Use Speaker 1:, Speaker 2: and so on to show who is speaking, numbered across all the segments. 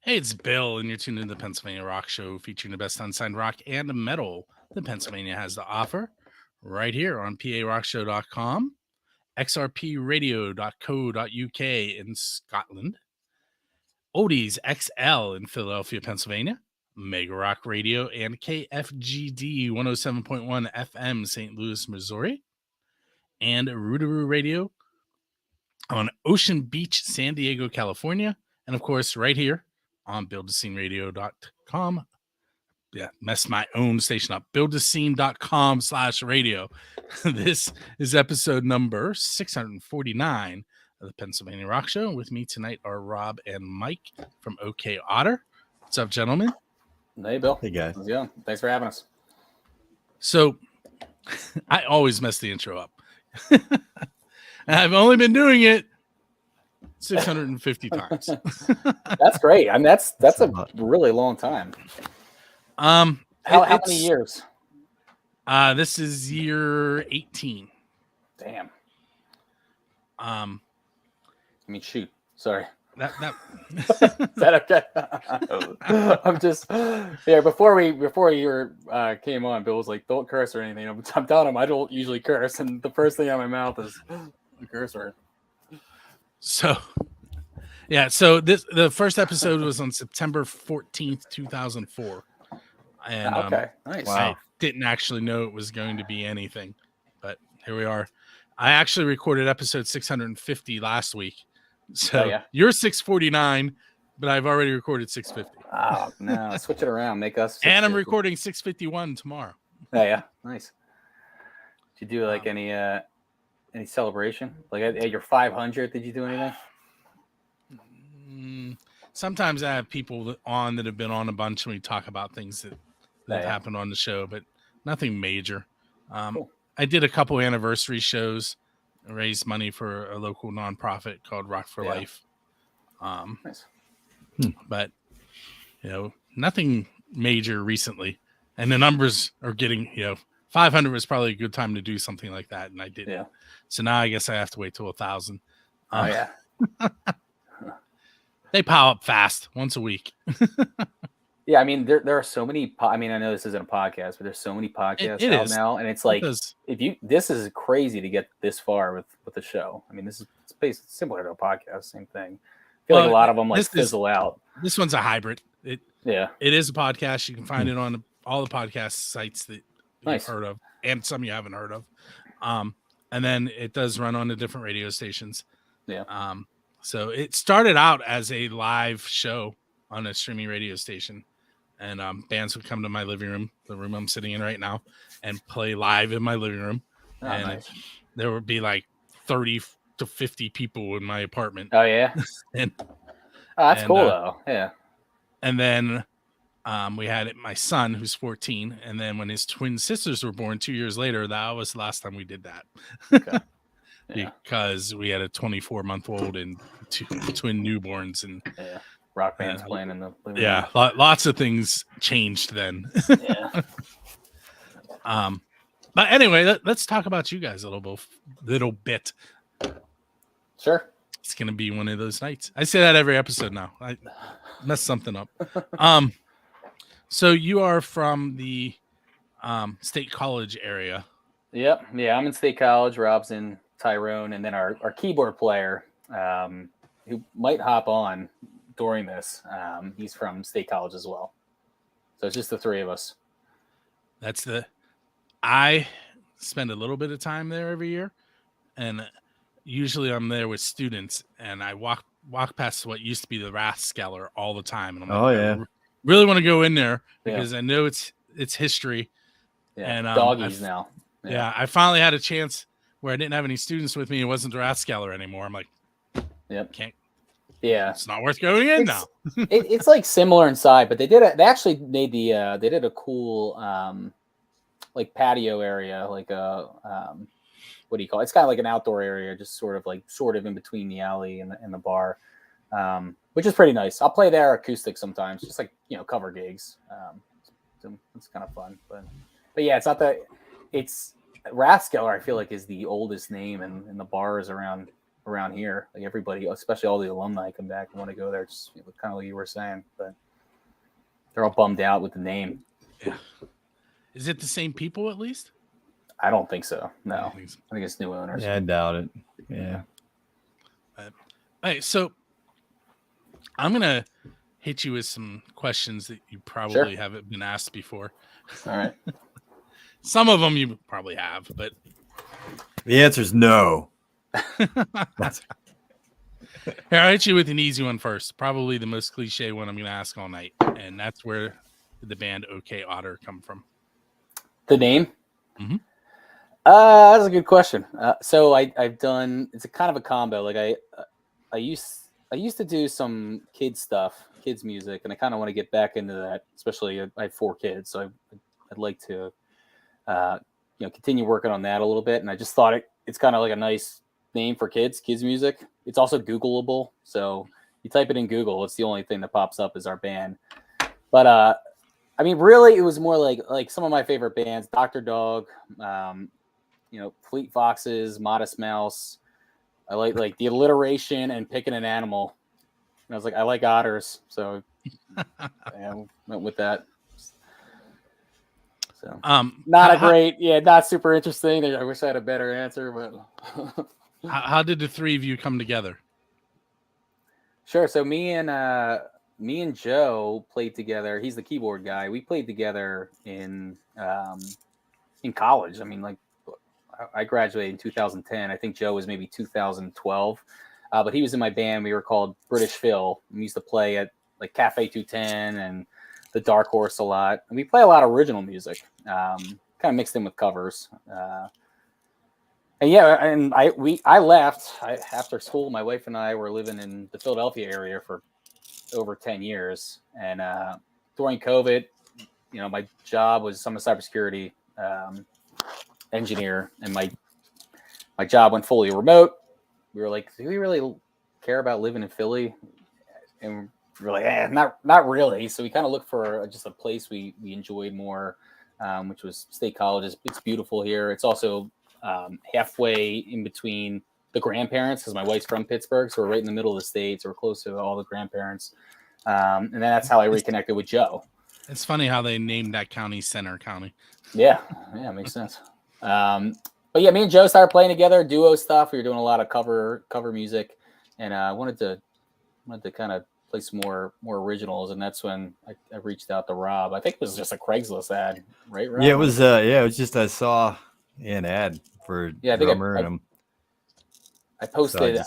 Speaker 1: Hey, it's Bill, and you're tuned in to the Pennsylvania Rock Show, featuring the best unsigned rock and metal that Pennsylvania has to offer, right here on PARockshow.com, xrpradio.co.uk in Scotland, Oldies XL in Philadelphia, Pennsylvania, Mega Rock Radio, and KFGD 107.1 FM, St. Louis, Missouri, and Rootaroo Radio on Ocean Beach, San Diego, California, and of course, right here on buildasceneradio.com. Yeah, messed my own station up. buildascene.com/radio. This is episode number 649 of the Pennsylvania Rock Show. With me tonight are Rob and Mike from OK Otter. What's up, gentlemen?
Speaker 2: Hey, Bill.
Speaker 3: Hey, guys.
Speaker 2: How's it going? Thanks for having us.
Speaker 1: So, I always mess the intro up. And I've only been doing it 650 times.
Speaker 2: That's great. I mean, that's a really long time. How many years?
Speaker 1: This is year 18.
Speaker 2: Damn.
Speaker 1: I
Speaker 2: mean, shoot. Sorry.
Speaker 1: That
Speaker 2: Is that okay? I'm just Before you came on, Bill was like, "Don't curse or anything." I'm telling him I don't usually curse, and the first thing out of my mouth is a curse word.
Speaker 1: So, yeah. So the first episode was on September 14th, 2004, and
Speaker 2: okay, nice.
Speaker 1: I didn't actually know it was going to be anything, but here we are. I actually recorded episode 650 last week. So you're 649, but I've already recorded 650.
Speaker 2: Oh no, switch it around, make us.
Speaker 1: And I'm recording 651 tomorrow.
Speaker 2: Yeah, nice. Did you do like any celebration? Like at your 500, did you do anything?
Speaker 1: Sometimes I have people on that have been on a bunch, and we talk about things that happened on the show, but nothing major.
Speaker 2: Cool.
Speaker 1: I did a couple anniversary shows. Raise money for a local nonprofit called Rock for Life.
Speaker 2: Nice.
Speaker 1: But nothing major recently, and the numbers are getting 500 was probably a good time to do something like that, and I didn't.
Speaker 2: Yeah.
Speaker 1: So now I guess I have to wait till 1,000. They pile up fast once a week.
Speaker 2: Yeah, I mean, there are so many. I mean, I know this isn't a podcast, but there's so many podcasts out now, and it's like, this is crazy to get this far with the show. I mean, it's basically similar to a podcast, same thing. I feel like a lot of them fizzle out.
Speaker 1: This one's a hybrid. It is a podcast. You can find it on all the podcast sites that you've heard of, and some you haven't heard of. And then it does run on the different radio stations.
Speaker 2: Yeah.
Speaker 1: So it started out as a live show on a streaming radio station. And bands would come to my living room, the room I'm sitting in right now, and play live in my living room.
Speaker 2: Oh,
Speaker 1: and
Speaker 2: nice.
Speaker 1: There would be like 30 to 50 people in my apartment.
Speaker 2: Oh, yeah? That's cool, though. Yeah.
Speaker 1: And then we had my son, who's 14. And then when his twin sisters were born 2 years later, that was the last time we did that.
Speaker 2: Okay. Yeah.
Speaker 1: Because we had a 24-month-old and two twin newborns. And
Speaker 2: rock bands playing in the living room.
Speaker 1: Yeah, lots of things changed then.
Speaker 2: Yeah.
Speaker 1: But anyway, let's talk about you guys a little bit.
Speaker 2: Sure.
Speaker 1: It's gonna be one of those nights. I say that every episode now. I messed something up. So you are from the State College area.
Speaker 2: Yep. Yeah, I'm in State College. Rob's in Tyrone, and then our keyboard player, who might hop on during this, he's from State College as well. So it's just the three of us.
Speaker 1: I spend a little bit of time there every year, and usually I'm there with students, and I walk past what used to be the Rathskeller all the time, and I'm like, I really want to go in there because I know it's history.
Speaker 2: Yeah,
Speaker 1: and
Speaker 2: doggies now.
Speaker 1: Yeah, I finally had a chance where I didn't have any students with me. It wasn't the Rathskeller anymore. I'm like, can't.
Speaker 2: Yeah,
Speaker 1: it's not worth going in now.
Speaker 2: It's like similar inside, but they actually made they did a cool like patio area, like a what do you call it? It's kind of like an outdoor area, just sort of in between the alley and the bar, which is pretty nice. I'll play there acoustic sometimes, just like cover gigs. So it's kind of fun, but yeah, it's not that. It's Rathskeller. I feel like is the oldest name in the bars around around here. Like everybody, especially all the alumni, come back and want to go there. Just kind of like you were saying, but they're all bummed out with the name.
Speaker 1: Yeah. Is it the same people at least?
Speaker 2: I don't think so. No,
Speaker 1: I think so.
Speaker 2: I think it's new owners.
Speaker 3: Yeah, I doubt it. Yeah.
Speaker 1: All right, so I'm gonna hit you with some questions that you probably haven't been asked before.
Speaker 2: All right.
Speaker 1: Some of them you probably have, but
Speaker 3: The answer is no.
Speaker 1: here, I'll hit you with an easy one first. Probably the most cliche one I'm going to ask all night, and that's where did the band OK Otter come from?
Speaker 2: The name?
Speaker 1: Mm-hmm.
Speaker 2: That's a good question. So I've done. It's a kind of a combo. Like I used to do some kids music, and I kind of want to get back into that. Especially I have 4 kids, so I'd like to, continue working on that a little bit. And I just thought it's kind of like a nice name for kids music. It's also Googleable, so you type it in Google, it's the only thing that pops up is our band. But I mean, really, it was more like some of my favorite bands: Dr. Dog, Fleet Foxes, Modest Mouse. I like the alliteration and picking an animal. And I was like, I like otters, so yeah, went with that. So not super interesting. I wish I had a better answer, but
Speaker 1: how did the three of you come together?
Speaker 2: Sure. So me and Joe played together. He's the keyboard guy. We played together in college. I mean, like I graduated in 2010. I think Joe was maybe 2012, but he was in my band. We were called British Phil. We used to play at like Cafe 210 and the Dark Horse a lot, and we play a lot of original music, kind of mixed in with covers. And yeah, and I left after school. My wife and I were living in the Philadelphia area for over 10 years, and during COVID, my job was I'm a cybersecurity engineer, and my job went fully remote. We were like, do we really care about living in Philly? And we were like, not really. So we kind of looked for just a place we enjoyed more, which was State College. It's beautiful here. It's also halfway in between the grandparents, because my wife's from Pittsburgh, so we're right in the middle of the state, so we're close to all the grandparents. And then that's how I reconnected with Joe.
Speaker 1: It's funny how they named that county Center County.
Speaker 2: Yeah, makes sense. But yeah, me and Joe started playing together, duo stuff. We were doing a lot of cover music, and I wanted to kind of play some more originals, and that's when I reached out to Rob. I think it was just a Craigslist ad, right, Rob?
Speaker 3: Yeah, it was. It was just I saw an ad for drummer, and
Speaker 2: I posted.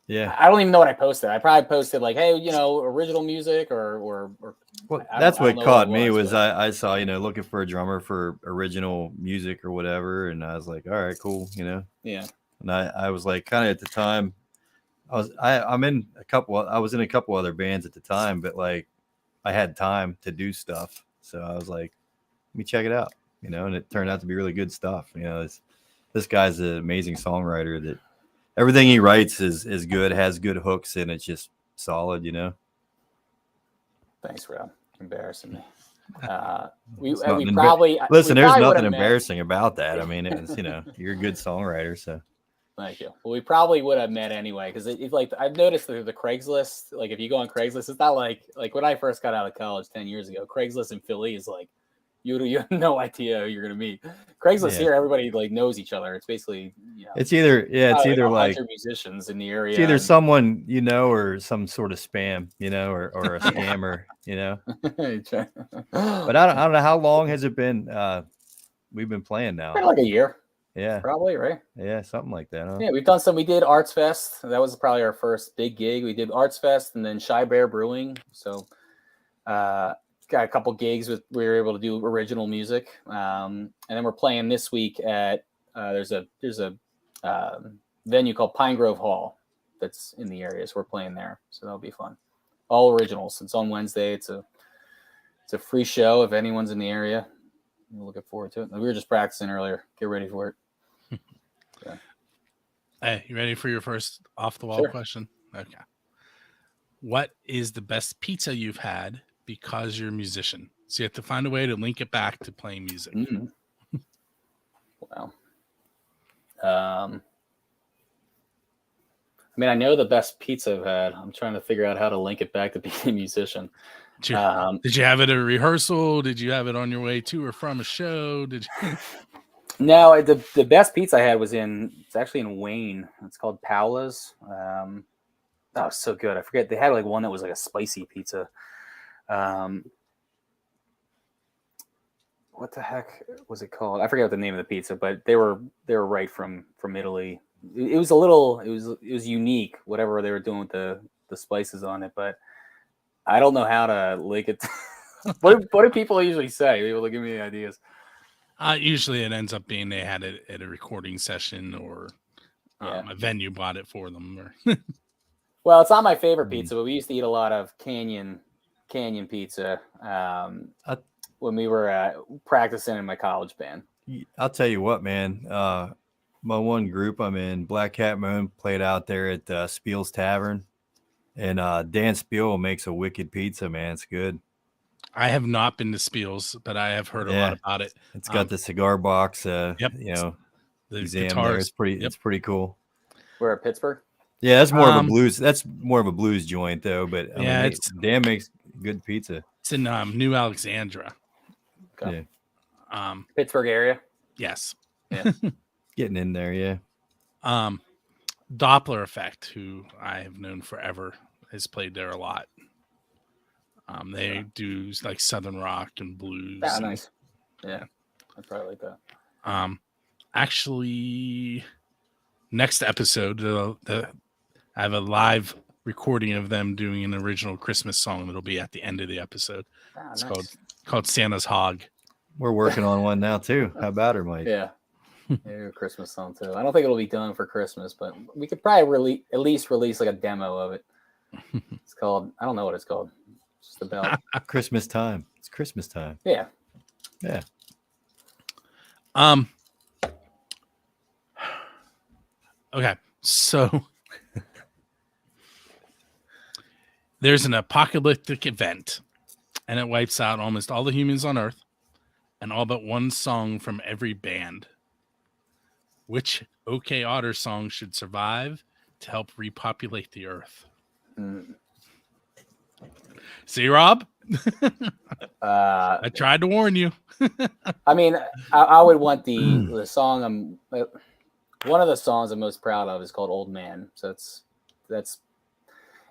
Speaker 3: Yeah,
Speaker 2: I don't even know what I posted. I probably posted like, "Hey, original music," or
Speaker 3: well, that's what caught me was I saw looking for a drummer for original music or whatever, and I was like, all right, cool,
Speaker 2: Yeah.
Speaker 3: And I was like, kind of at the time, I was in a couple other bands at the time, but like I had time to do stuff, so I was like, let me check it out, and it turned out to be really good stuff. This guy's an amazing songwriter that. Everything he writes is good, has good hooks, and it's just solid,
Speaker 2: Thanks, Rob. Embarrassing me.
Speaker 3: Listen, there's nothing embarrassing about that. I mean, it's you're a good songwriter, so.
Speaker 2: Thank you. Well, we probably would have met anyway, because it's like I've noticed the Craigslist. Like if you go on Craigslist, it's not like when I first got out of college 10 years ago. Craigslist in Philly is like you have no idea who you're gonna meet. Craigslist here, everybody like knows each other. It's basically
Speaker 3: it's either like
Speaker 2: musicians in the area.
Speaker 3: It's either someone or some sort of spam, or a scammer, But I don't know how long has it been. We've been playing now.
Speaker 2: Like a year.
Speaker 3: Yeah,
Speaker 2: probably right.
Speaker 3: Yeah, something like that. Huh?
Speaker 2: Yeah, we've done some. We did Arts Fest. That was probably our first big gig. We did Arts Fest and then Shy Bear Brewing. So. Got a couple gigs we were able to do original music, and then we're playing this week at there's a venue called Pine Grove Hall that's in the area, so we're playing there, so that'll be fun. All originals. It's on Wednesday. It's a free show if anyone's in the area. We're looking forward to it. We were just practicing earlier. Get ready for it. Yeah.
Speaker 1: Hey, you ready for your first off the wall question? Okay. What is the best pizza you've had because you're a musician? So you have to find a way to link it back to playing music.
Speaker 2: Mm-hmm. Wow. I mean, I know the best pizza I've had. I'm trying to figure out how to link it back to being a musician.
Speaker 1: Did you have it at a rehearsal? Did you have it on your way to or from a show? Did you?
Speaker 2: No, the best pizza I had was it's actually in Wayne. It's called Paola's. That was so good. I forget, they had like one that was like a spicy pizza. What the heck was it called? I forget what the name of the pizza, but they were right from Italy. It was unique, whatever they were doing with the spices on it, but I don't know how to link it. What do people usually say? People give me ideas.
Speaker 1: Usually it ends up being they had it at a recording session or a venue bought it for them. Or
Speaker 2: well, it's not my favorite pizza, but we used to eat a lot of Canyon pizza when we were practicing in my college band.
Speaker 3: I'll tell you what, man. My one group I'm in, Black Cat Moon, played out there at Spiel's Tavern, and Dan Spiel makes a wicked pizza, man. It's good.
Speaker 1: I have not been to Spiel's, but I have heard a lot about it.
Speaker 3: It's got the cigar box,
Speaker 1: the
Speaker 3: exam
Speaker 1: guitars.
Speaker 3: There. It's pretty cool.
Speaker 2: We're at Pittsburgh.
Speaker 3: Yeah, that's more of a blues. That's more of a blues joint, though. But Dan makes good pizza.
Speaker 1: It's in New Alexandria.
Speaker 2: Okay. Yeah. Pittsburgh area.
Speaker 1: Yes.
Speaker 2: Yeah.
Speaker 3: Getting in there, yeah.
Speaker 1: Doppler Effect, who I have known forever, has played there a lot. They do like Southern rock and blues.
Speaker 2: Ah, nice. Yeah, I probably like that.
Speaker 1: Actually, next episode, I have a live recording of them doing an original Christmas song that'll be at the end of the episode. It's called Santa's Hog.
Speaker 3: We're working on one now too. How about her, Mike?
Speaker 2: Yeah. Maybe a Christmas song too. I don't think it'll be done for Christmas, but we could probably at least release like a demo of it. It's called, I don't know what it's called. It's just about
Speaker 3: Christmas time. It's Christmas time.
Speaker 2: Yeah.
Speaker 3: Yeah.
Speaker 1: Okay. So there's an apocalyptic event and it wipes out almost all the humans on Earth and all but one song from every band. Which OK Otter song should survive to help repopulate the Earth? See, Rob? I tried to warn you.
Speaker 2: I mean, I would want the song. One of the songs I'm most proud of is called "Old Man." So that's,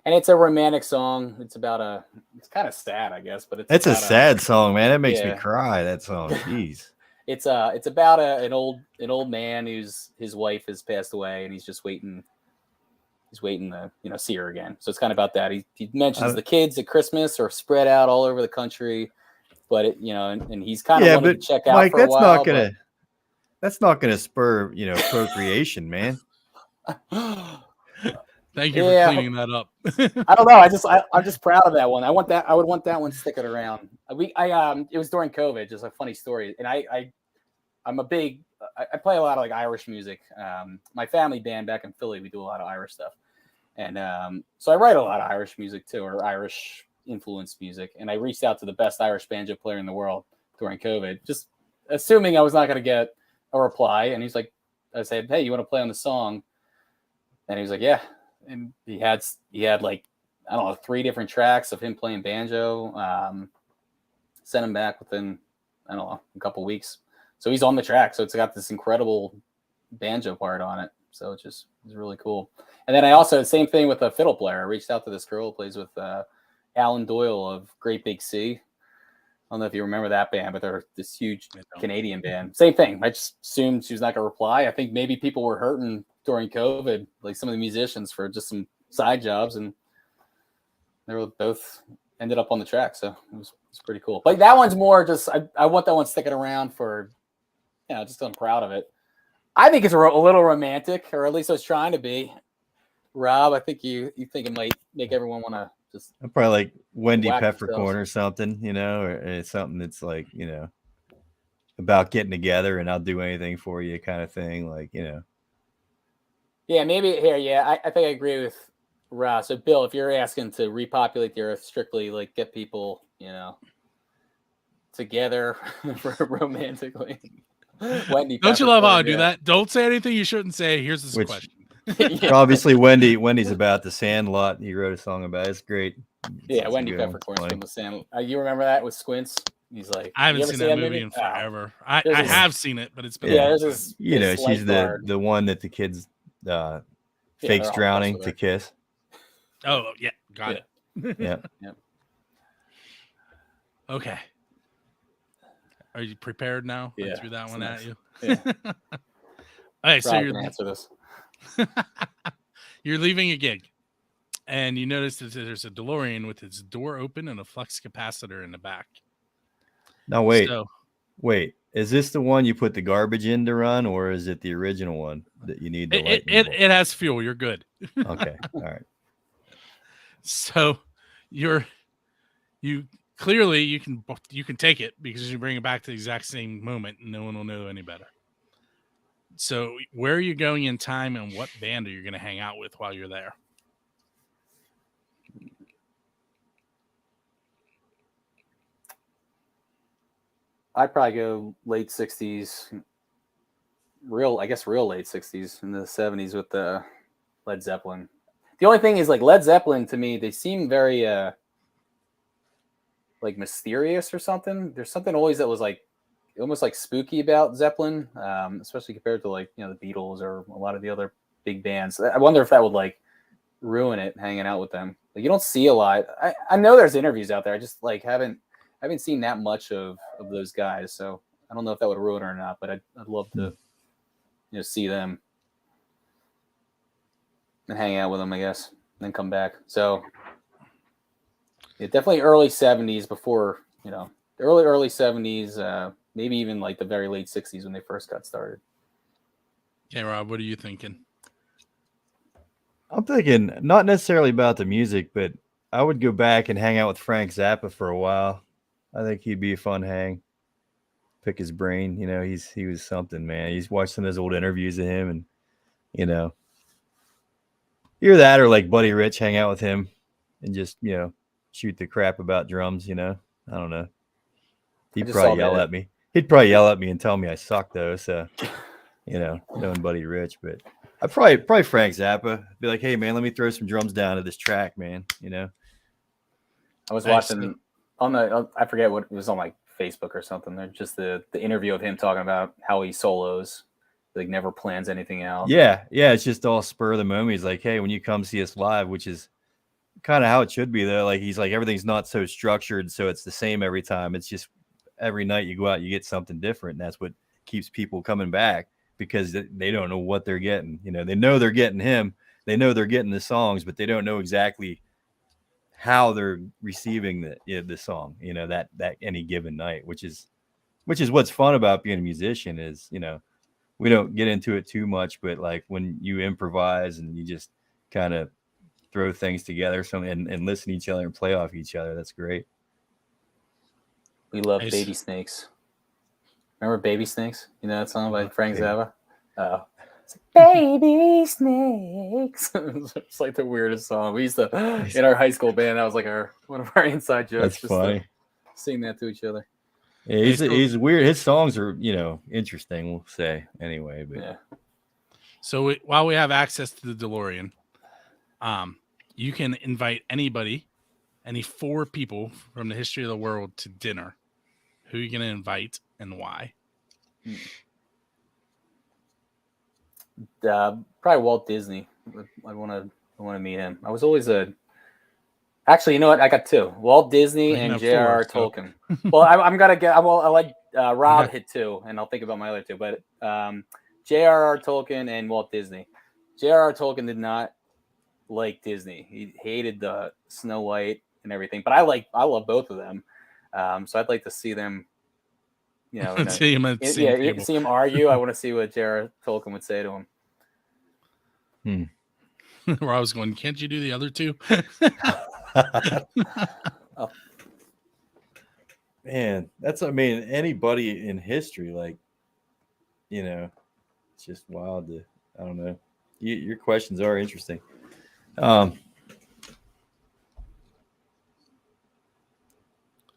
Speaker 2: and it's a romantic song. It's about it's kind of sad, I guess, but
Speaker 3: it's a sad song, man. It makes me cry. That song, jeez.
Speaker 2: It's about an old man his wife has passed away, and he's just waiting. He's waiting to see her again. So it's kind of about that. He mentions the kids at Christmas are spread out all over the country, but and he's kind of wanted to check out
Speaker 3: Mike,
Speaker 2: for a while.
Speaker 3: That's not gonna spur procreation, man.
Speaker 1: Thank you for cleaning that up.
Speaker 2: I don't know. I'm just proud of that one. I would want that one sticking around. It was during COVID, just a funny story. And I'm a big, I play a lot of like Irish music. My family band back in Philly, we do a lot of Irish stuff. And so I write a lot of Irish music too, or Irish influenced music. And I reached out to the best Irish banjo player in the world during COVID, just assuming I was not going to get a reply. And he's like, I said, "Hey, you want to play on the song?" And he was like, "Yeah." And he had like, I don't know, 3 different tracks of him playing banjo. Sent him back within, I don't know, a couple weeks. So he's on the track. So it's got this incredible banjo part on it. So it's really cool. And then I also, same thing with a fiddle player. I reached out to this girl who plays with Alan Doyle of Great Big Sea. I don't know if you remember that band, but they're this huge Canadian band. Same thing. I just assumed she was not going to reply. I think maybe people were hurting during COVID, like some of the musicians, for just some side jobs, and they were both ended up on the track. So it was pretty cool. Like that one's more just, I want that one sticking around for, just I'm proud of it. I think it's a little romantic, or at least I was trying to be. Rob, I think you think it might make everyone want to just
Speaker 3: probably like Wendy Peppercorn or something, or something that's like, about getting together and I'll do anything for you kind of thing. Like,
Speaker 2: Yeah, maybe here. Yeah, I think I agree with Rob. So Bill, if you're asking to repopulate the Earth, strictly like get people, together romantically. Wendy
Speaker 1: Don't you love how I do that? Don't say anything you shouldn't say. Here's this question.
Speaker 3: Obviously, Wendy's about the Sandlot. He wrote a song about it. It's great.
Speaker 2: Yeah,
Speaker 3: It's
Speaker 2: Wendy Peppercorn's from the Sand. You remember that with Squints? He's like,
Speaker 1: I haven't
Speaker 2: you ever
Speaker 1: seen
Speaker 2: see
Speaker 1: that movie in forever. I
Speaker 2: There's this-
Speaker 1: have seen it, but it's been
Speaker 2: Yeah,
Speaker 1: a long
Speaker 2: there's
Speaker 1: time.
Speaker 2: this. this
Speaker 3: she's
Speaker 2: lifeguard.
Speaker 3: the one that the kids
Speaker 2: they're
Speaker 3: fakes
Speaker 2: all
Speaker 3: drowning
Speaker 2: obsessed
Speaker 3: to
Speaker 2: with
Speaker 3: kiss.
Speaker 1: Oh yeah, got it.
Speaker 3: Yeah.
Speaker 1: Okay. Are you prepared now? I
Speaker 2: Yeah,
Speaker 1: threw that
Speaker 2: it's
Speaker 1: one
Speaker 2: nice.
Speaker 1: at you.
Speaker 2: Yeah.
Speaker 1: All right, so
Speaker 2: Rob
Speaker 1: you're
Speaker 2: can answer this.
Speaker 1: you're leaving a gig, and you notice that there's a DeLorean with its door open and a flux capacitor in the back.
Speaker 3: Now wait,
Speaker 1: So,
Speaker 3: wait. Is this the one you put the garbage in to run, or is it the original one that you need the lightning bolt?
Speaker 1: it has fuel. You're good.
Speaker 3: Okay, all right.
Speaker 1: So you clearly you can take it because you bring it back to the exact same moment and no one will know any better. So where are you going in time and what band are you going to hang out with while you're there?
Speaker 2: I'd probably go late 60s, real late 60s, in the 70s with the Led Zeppelin. The only thing is, like, Led Zeppelin, to me, they seem very like mysterious or something. There's something always that was like almost like spooky about Zeppelin, especially compared to, like, you know, the Beatles or a lot of the other big bands. I wonder if that would like ruin it hanging out with them. Like, you don't see a lot. I know there's interviews out there. I just like haven't seen that much of those guys. So I don't know if that would ruin it or not, but I'd love to, you know, see them and hang out with them, I guess, and then come back. So yeah, definitely early 70s before, you know, the early 70s, maybe even like the very late 60s when they first got started.
Speaker 1: Okay, Rob, what are you thinking?
Speaker 3: I'm thinking not necessarily about the music, but I would go back and hang out with Frank Zappa for a while. I think he'd be a fun hang. Pick his brain. You know, he was something, man. He's watched some of those old interviews of him, and you know, either that or like Buddy Rich, hang out with him and just, you know, shoot the crap about drums. You know, I don't know. He'd probably yell at me. He'd probably yell at me and tell me I suck though. So, you know, knowing Buddy Rich, but I probably Frank Zappa. Be like, hey man, let me throw some drums down to this track, man. You know.
Speaker 2: I was watching I forget what it was, on like Facebook or something. They're just the interview of him talking about how he solos, like never plans anything out.
Speaker 3: Yeah, it's just all spur of the moment. He's like, hey, when you come see us live, which is kind of how it should be though. Like, he's like, everything's not so structured, so it's the same every time. It's just every night you go out, you get something different, and that's what keeps people coming back, because they don't know what they're getting. You know, they know they're getting him, they know they're getting the songs, but they don't know exactly how they're receiving the song, you know, that any given night, which is what's fun about being a musician is, you know, we don't get into it too much, but like when you improvise and you just kind of throw things together and listen to each other and play off each other, that's great.
Speaker 2: We love Baby Snakes. Remember Baby Snakes? You know that song by Frank Zappa? It's like, Baby Snakes. It's like the weirdest song. We used to, in our high school band, that was like one of our inside jokes.
Speaker 3: That's funny.
Speaker 2: Sing that to each other.
Speaker 3: Yeah, he's weird. His songs are, you know, interesting, we'll say, anyway. But
Speaker 2: yeah.
Speaker 1: So while we have access to the DeLorean, you can invite anybody, any 4 people from the history of the world to dinner. Who are you going to invite and why?
Speaker 2: Probably Walt Disney. I want to meet him. I was always actually, you know what? I got 2: Walt Disney and J.R.R. Tolkien. Well, I'm gonna get. I like Rob hit 2, and I'll think about my other 2. But J.R.R. Tolkien and Walt Disney. J.R.R. Tolkien did not like Disney. He hated the Snow White and everything. But I love both of them. So I'd like to see them. You know, see him argue. I want to see what J.R.R. Tolkien would say to him.
Speaker 1: Where I was going, can't you do the other 2?
Speaker 2: Oh.
Speaker 3: Man, I mean, anybody in history, like, you know, it's just wild to, I don't know. Your questions are interesting. I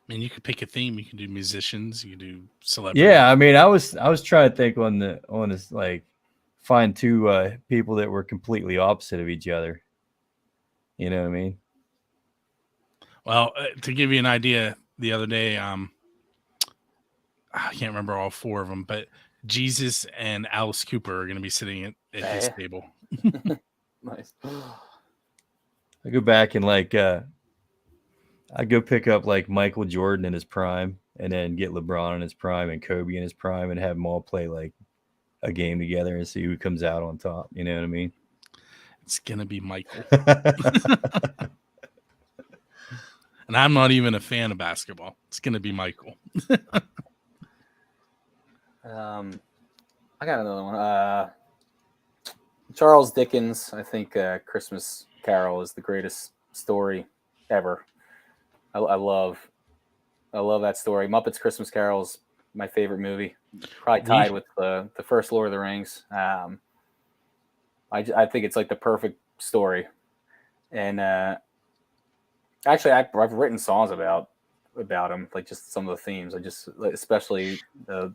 Speaker 1: mean, you could pick a theme. You can do musicians. You can do celebrities.
Speaker 3: Yeah, I mean, I was trying to think on this like find two people that were completely opposite of each other. You know what I mean?
Speaker 1: Well, to give you an idea, the other day, I can't remember all four of them, but Jesus and Alice Cooper are going to be sitting at his table.
Speaker 2: Nice.
Speaker 3: I go back and like I go pick up like Michael Jordan in his prime, and then get LeBron in his prime and Kobe in his prime, and have them all play like a game together and see who comes out on top. You know what I mean?
Speaker 1: It's going to be Michael. And I'm not even a fan of basketball. It's going to be Michael.
Speaker 2: I got another one. Charles Dickens. I think Christmas Carol is the greatest story ever. I love that story. Muppets Christmas Carol is my favorite movie. Probably tied with the first Lord of the Rings. I think it's like the perfect story. And actually, I've written songs about him, like just some of the themes. I just especially the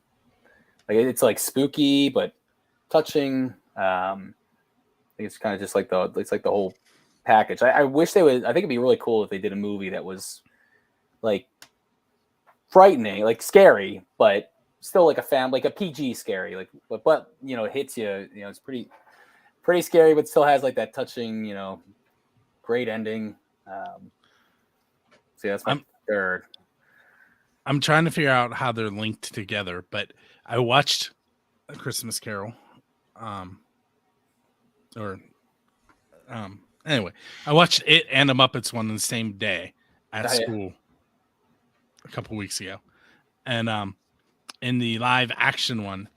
Speaker 2: like it's like spooky but touching. I think it's kind of just like the whole package. I wish they would. I think it'd be really cool if they did a movie that was like frightening, like scary, but still like like a PG scary, like but you know, it hits you. You know, it's pretty scary, but still has like that touching, you know, great ending. So yeah, that's my third.
Speaker 1: I'm trying to figure out how they're linked together, but I watched A Christmas Carol. Anyway, I watched it and the Muppets one on the same day at school a couple weeks ago. And in the live action one,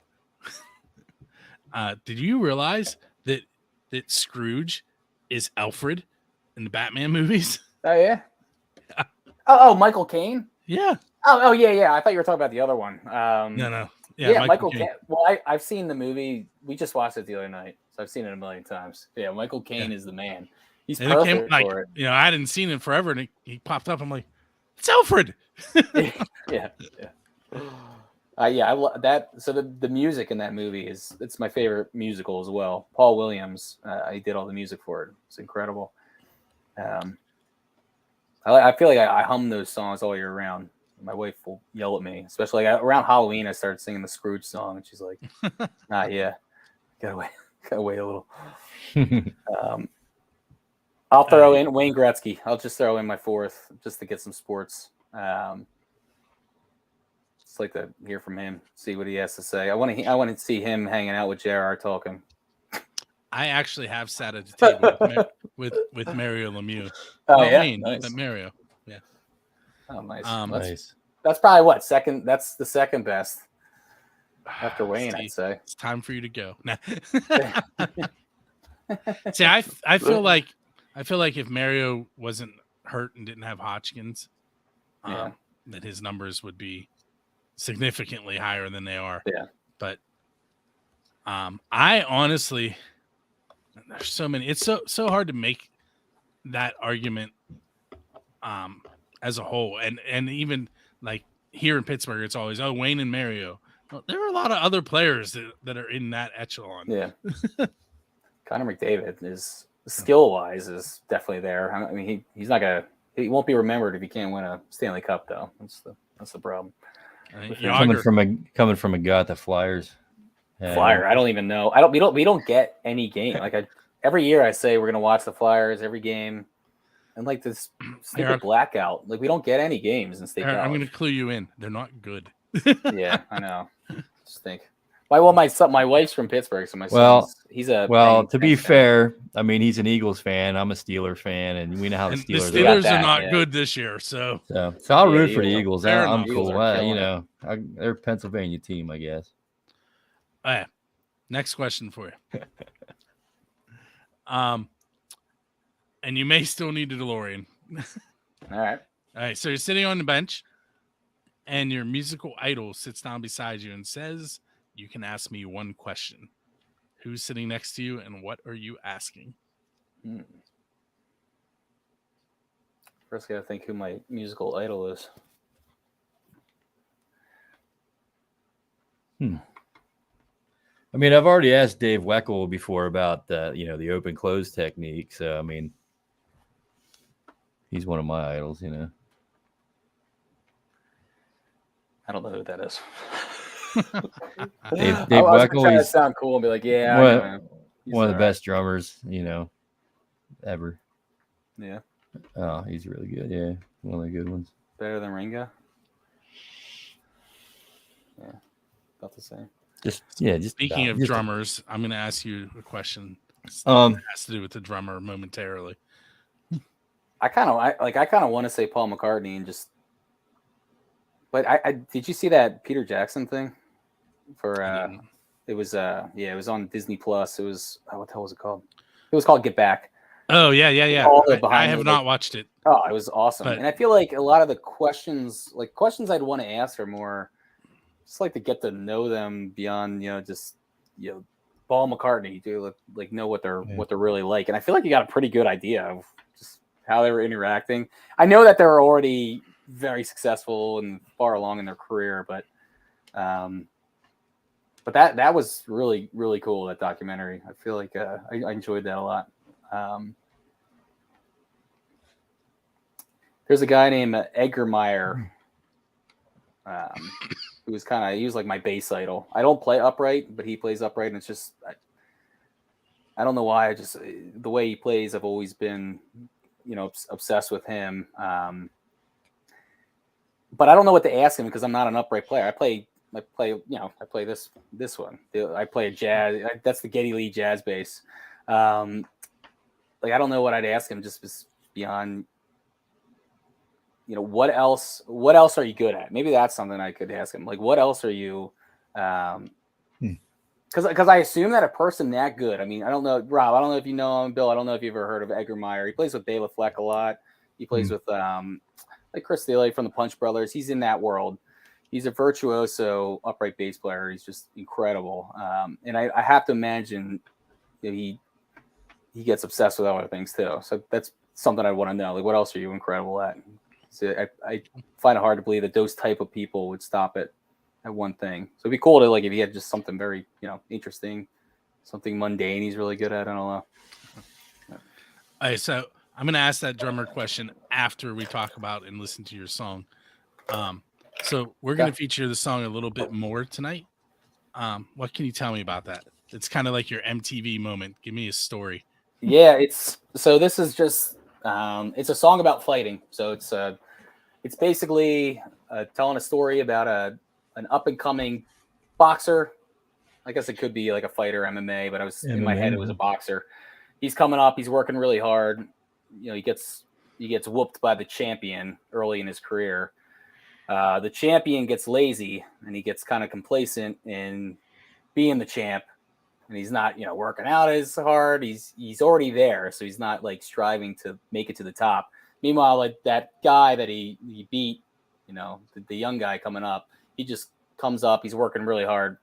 Speaker 1: did you realize that Scrooge is Alfred in the Batman movies?
Speaker 2: Oh yeah. Oh, Michael Caine?
Speaker 1: Yeah.
Speaker 2: Oh yeah. I thought you were talking about the other one.
Speaker 1: No.
Speaker 2: Yeah, Michael Caine. Well, I've seen the movie. We just watched it the other night, so I've seen it a million times. Yeah, Michael Caine is the man. He's perfect for it.
Speaker 1: You know, I hadn't seen it forever, and he popped up. I'm like, it's Alfred.
Speaker 2: Yeah. I love that. So the music in that movie it's my favorite musical as well. Paul Williams, he did all the music for it. It's incredible. I feel like I hum those songs all year round. My wife will yell at me, especially like around Halloween. I started singing the Scrooge song, and she's like, yeah, gotta wait a little." I'll throw in Wayne Gretzky. I'll just throw in my fourth just to get some sports. It's like to hear from him, see what he has to say. I want to see him hanging out with JR talking.
Speaker 1: I actually have sat at the table with Mario Lemieux.
Speaker 2: Oh,
Speaker 1: not
Speaker 2: yeah,
Speaker 1: Wayne,
Speaker 2: nice.
Speaker 1: But Mario. Yeah.
Speaker 2: Oh, nice.
Speaker 3: Nice.
Speaker 2: That's probably what second. That's the second best after Wayne, I'd say.
Speaker 1: It's time for you to go. Nah. See, I feel like if Mario wasn't hurt and didn't have Hodgkins, that his numbers would be significantly higher than they are.
Speaker 2: Yeah.
Speaker 1: But I honestly, there's so many. It's so hard to make that argument as a whole, and even like here in Pittsburgh, it's always Wayne and Mario. Well, there are a lot of other players that are in that echelon.
Speaker 2: Yeah. Connor McDavid is skill-wise is definitely there. I mean, he won't be remembered if he can't win a Stanley Cup, though. That's the problem.
Speaker 3: Coming from a guy at the Flyers.
Speaker 2: Flyer, I don't even know. We don't get any game. Like every year I say we're gonna watch the Flyers every game, and like this stupid blackout. Like we don't get any games in state college.
Speaker 1: I'm gonna clue you in. They're not good.
Speaker 2: Yeah, I know. Just think. My wife's from Pittsburgh, so he's a.
Speaker 3: Well, to be fair, I mean he's an Eagles fan. I'm a Steeler fan, and we know how the
Speaker 1: Steelers are not good this year. So
Speaker 3: I'll root for the Eagles. I'm
Speaker 2: Eagles
Speaker 3: cool. They're a Pennsylvania team, I guess.
Speaker 1: All right. Next question for you. And you may still need a DeLorean.
Speaker 2: All right.
Speaker 1: So you're sitting on the bench, and your musical idol sits down beside you and says, "You can ask me one question." Who's sitting next to you, and what are you asking?
Speaker 2: First, I gotta think who my musical idol is.
Speaker 3: I mean, I've already asked Dave Weckl before about the open close technique. So I mean, he's one of my idols.
Speaker 2: I don't know who that is.
Speaker 3: Dave
Speaker 2: I was
Speaker 3: Weckl,
Speaker 2: trying to
Speaker 3: he's
Speaker 2: sound cool and be like, yeah, I know him. He's
Speaker 3: one of the
Speaker 2: all right.
Speaker 3: best drummers, ever.
Speaker 2: Yeah,
Speaker 3: Oh, he's really good. Yeah, one of the good ones.
Speaker 2: better than Ringo. Yeah, about the same.
Speaker 3: Just
Speaker 1: Speaking
Speaker 3: about.
Speaker 1: of drummers, I'm going to ask you a question. It has to do with the drummer momentarily.
Speaker 2: I kind of want to say Paul McCartney and just, but I did you see that Peter Jackson thing? It was on Disney Plus. It was what the hell was it called? It was called Get Back.
Speaker 1: Oh yeah. I have not watched it.
Speaker 2: Oh, it was awesome.
Speaker 1: But,
Speaker 2: and I feel like a lot of the questions I'd want to ask are more just like to get to know them beyond, Paul McCartney, know what they're really like. And I feel like you got a pretty good idea of just how they were interacting. I know that they were already very successful and far along in their career, but that was really, really cool, that documentary. I feel like I enjoyed that a lot. There's a guy named Edgar Meyer, who was he was like my bass idol. I don't play upright, but he plays upright, and it's just I don't know why. The way he plays, I've always been, obsessed with him. But I don't know what to ask him because I'm not an upright player. I play this one. I play a jazz. That's the Geddy Lee jazz bass. I don't know what I'd ask him just beyond, what else are you good at? Maybe that's something I could ask him. Like, what else are you, because I assume that a person that good, I mean, I don't know, Rob, I don't know if you know him, Bill, I don't know if you've ever heard of Edgar Meyer. He plays with Bela Fleck a lot. He plays with like Chris Thiele from the Punch Brothers. He's in that world. He's a virtuoso upright bass player. He's just incredible. And I have to imagine that he gets obsessed with other things too. So that's something I want to know. Like, what else are you incredible at? So I find it hard to believe that those type of people would stop at one thing. So it'd be cool to, like, if he had just something very, interesting, something mundane he's really good at. I don't know.
Speaker 1: All right, so I'm going to ask that drummer question after we talk about and listen to your song. So we're going to feature the song a little bit more tonight. What can you tell me about that? It's kind of like your MTV moment. Give me a story.
Speaker 2: Yeah, this is just it's a song about fighting. So it's basically telling a story about an up and coming boxer. I guess it could be like a fighter, MMA, but in my head it was a boxer. He's coming up. He's working really hard. He gets whooped by the champion early in his career. The champion gets lazy and he gets kind of complacent in being the champ, and he's not, working out as hard. He's already there, so he's not like striving to make it to the top. Meanwhile, like that guy that he beat, the young guy coming up, he just comes up. He's working really hard,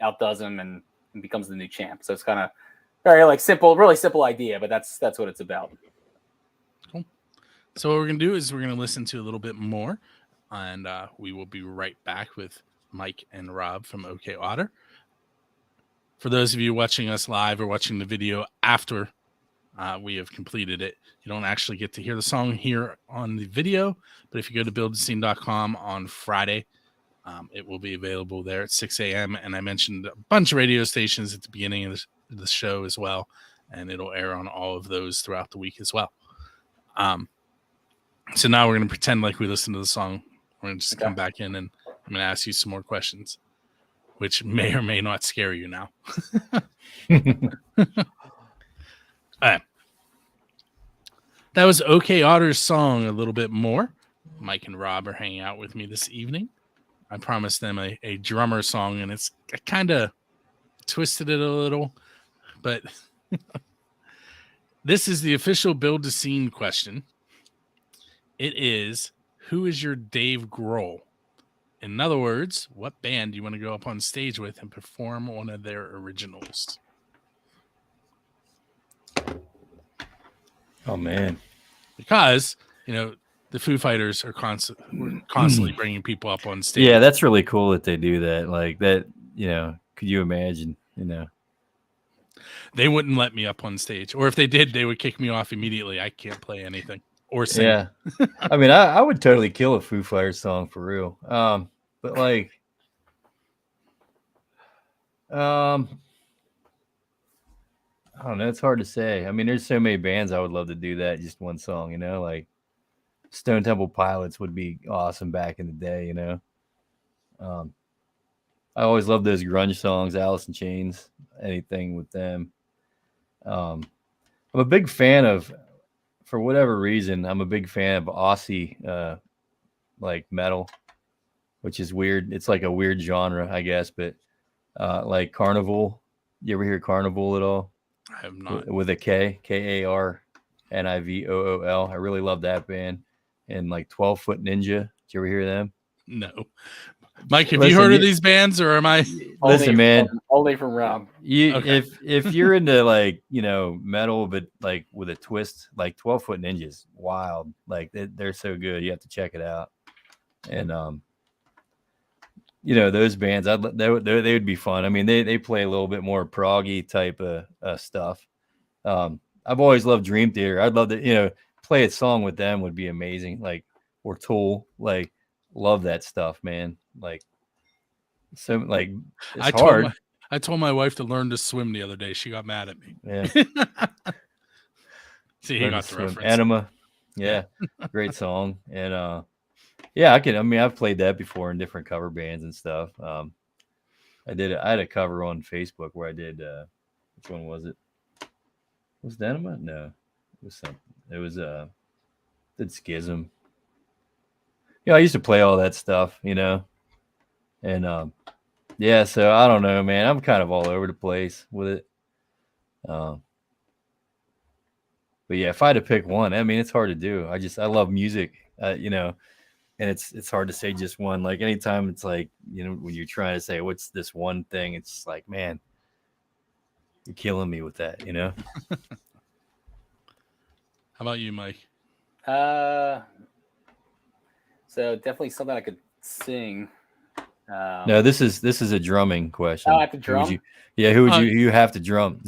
Speaker 2: outdoes him, and becomes the new champ. So it's kind of very really simple idea, but that's what it's about.
Speaker 1: Cool. So what we're gonna do is we're gonna listen to a little bit more. And we will be right back with Mike and Rob from OK Otter. For those of you watching us live or watching the video after we have completed it, you don't actually get to hear the song here on the video. But if you go to buildscene.com on Friday, it will be available there at 6 a.m. And I mentioned a bunch of radio stations at the beginning of the show as well. And it'll air on all of those throughout the week as well. So now we're going to pretend like we listened to the song. We're going to just come back in and I'm going to ask you some more questions, which may or may not scare you now. All right. That was OK Otter's song, A Little Bit More. Mike and Rob are hanging out with me this evening. I promised them a drummer song, and I kind of twisted it a little, but this is the official Build to Scene question. It is, who is your Dave Grohl? In other words, what band do you want to go up on stage with and perform one of their originals?
Speaker 3: Oh, man.
Speaker 1: Because, the Foo Fighters are constantly bringing people up on stage.
Speaker 3: Yeah, that's really cool that they do that. Like that, could you imagine you know.
Speaker 1: They wouldn't let me up on stage, or if they did, they would kick me off immediately. I can't play anything or sing.
Speaker 3: Yeah. I mean, I would totally kill a Foo Fighters song for real. But like, I don't know. It's hard to say. I mean, there's so many bands I would love to do that. Just one song, you know, like Stone Temple Pilots would be awesome back in the day, you know. I always loved those grunge songs, Alice in Chains, anything with them. I'm a big fan of, for whatever reason, I'm a big fan of Aussie, like metal, which is weird. It's like a weird genre, I guess, but like Carnival. You ever hear Carnival at all?
Speaker 1: I have not.
Speaker 3: With a K, Karnivool. I really love that band. And like 12-Foot Ninja. Did you ever hear them?
Speaker 1: No. Mike, have you heard of these bands, or am I?
Speaker 3: Listen, man.
Speaker 2: Only from Rob.
Speaker 3: Okay. If you're into like, you know, metal, but like with a twist, like 12-Foot Ninja's wild. Like they're so good. You have to check it out. And you know, those bands, they would be fun. I mean, they play a little bit more proggy type of stuff. I've always loved Dream Theater. I'd love to, you know, play a song with them would be amazing. Like, or Tool, like, love that stuff, man. Like, so like it's hard.
Speaker 1: I told my wife to learn to swim the other day. She got mad at me.
Speaker 3: Yeah.
Speaker 1: See, he got the reference.
Speaker 3: Anima. Yeah. Great song. And yeah, I've played that before in different cover bands and stuff. I had a cover on Facebook where I did which one was it? Was it Anima? No. It was something. It was did Schism. Yeah, I used to play all that stuff, you know. And yeah, so I don't know, man. I'm kind of all over the place with it. But yeah, if I had to pick one, I mean, it's hard to do. I love music, you know, and it's hard to say just one. Like anytime it's like, you know, when you're trying to say what's this one thing, it's just like, man, you're killing me with that, you know.
Speaker 1: How about you, Mike?
Speaker 2: So definitely something I could sing.
Speaker 3: No, this is a drumming question.
Speaker 2: Oh, I have to drum?
Speaker 3: Who would you have to drum?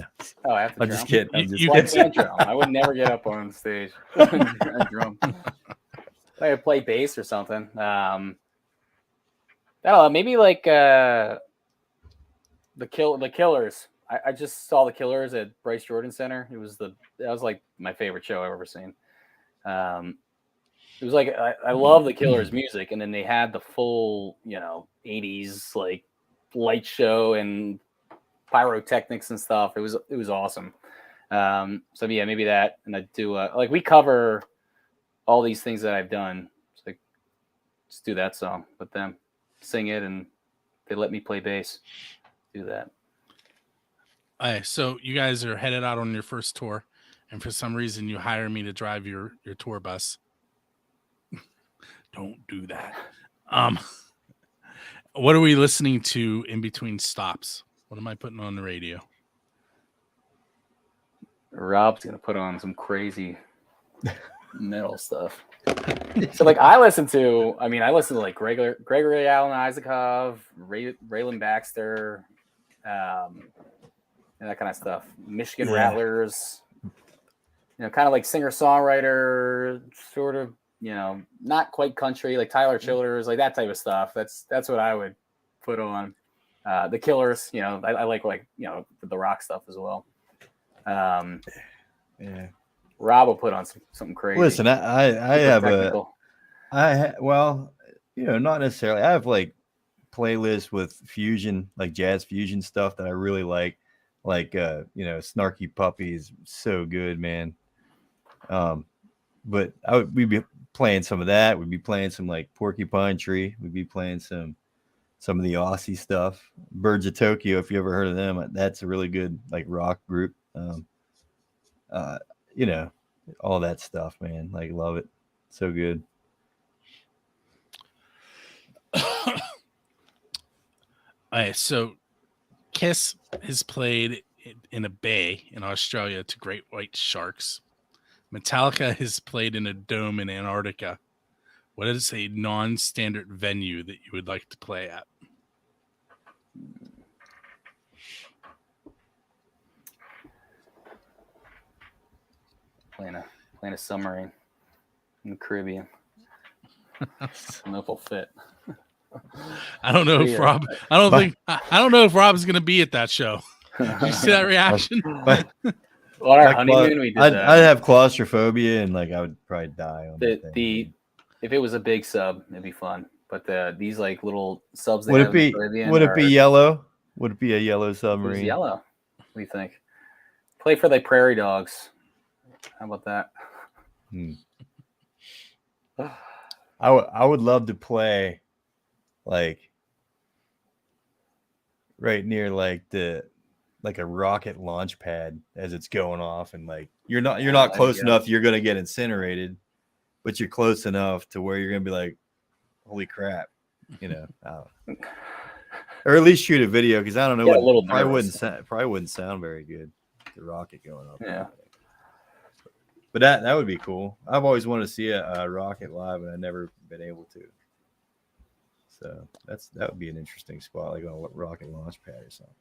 Speaker 2: Oh, I have to
Speaker 3: I'm
Speaker 2: drum?
Speaker 3: just kidding.
Speaker 2: I can't drum. I would never get up on stage and drum. I would play bass or something. I don't know, maybe like the Killers. I just saw the Killers at Bryce Jordan Center. That was like my favorite show I've ever seen. It was like I love the Killers music, and then they had the full, you know, 80s like light show and pyrotechnics and stuff. It was awesome. So yeah, maybe that, and I do like we cover all these things that I've done. It's like just do that song with them, sing it, and they let me play bass. Do that.
Speaker 1: All right, so you guys are headed out on your first tour, and for some reason you hire me to drive your tour bus. Don't do that. What are we listening to in between stops? What am I putting on the radio?
Speaker 2: Rob's gonna put on some crazy metal stuff. So like I listen to like Gregory Alan Isakov, Raylan Baxter, and that kind of stuff. Michigan Rattlers, you know, kind of like singer-songwriter, sort of, you know, not quite country, like Tyler Childers, like that type of stuff. That's what I would put on. The Killers, you know, I like, you know, the rock stuff as well.
Speaker 3: Yeah.
Speaker 2: Rob will put on something crazy.
Speaker 3: Listen, I have technical. Well, you know, not necessarily. I have like playlists with fusion, like jazz fusion stuff that I really like you know, Snarky Puppy is so good, man. But we'd be playing some of that. We'd be playing some like Porcupine Tree. We'd be playing some of the Aussie stuff. Birds of Tokyo, if you ever heard of them, that's a really good like rock group. You know, all that stuff, man. Like, love it. So good.
Speaker 1: All right, so Kiss has played in a bay in Australia to great white sharks. Metallica has played in a dome in Antarctica. What is a non-standard venue that you would like to play at?
Speaker 2: playing a submarine in the Caribbean. I don't know if it'll fit.
Speaker 1: I don't know if Rob. I don't know if Rob's gonna be at that show. Did you see that reaction?
Speaker 3: But
Speaker 2: on our honeymoon, we did
Speaker 3: I'd
Speaker 2: that.
Speaker 3: have claustrophobia and like I would probably die on the thing.
Speaker 2: If it was a big sub, it'd be fun. But these like little subs,
Speaker 3: Would it be yellow? Would it be a yellow submarine?
Speaker 2: It was yellow. What do you think? Play for the prairie dogs. How about that?
Speaker 3: I would love to play like right near like a rocket launch pad as it's going off, and like you're not close enough, you're gonna get incinerated, but you're close enough to where you're gonna be like, holy crap, you know. Or at least shoot a video, because I don't know, probably wouldn't sound very good, the rocket going up.
Speaker 2: Yeah.
Speaker 3: But that would be cool. I've always wanted to see a rocket live, and I've never been able to. So that would be an interesting spot, like on a rocket launch pad or something.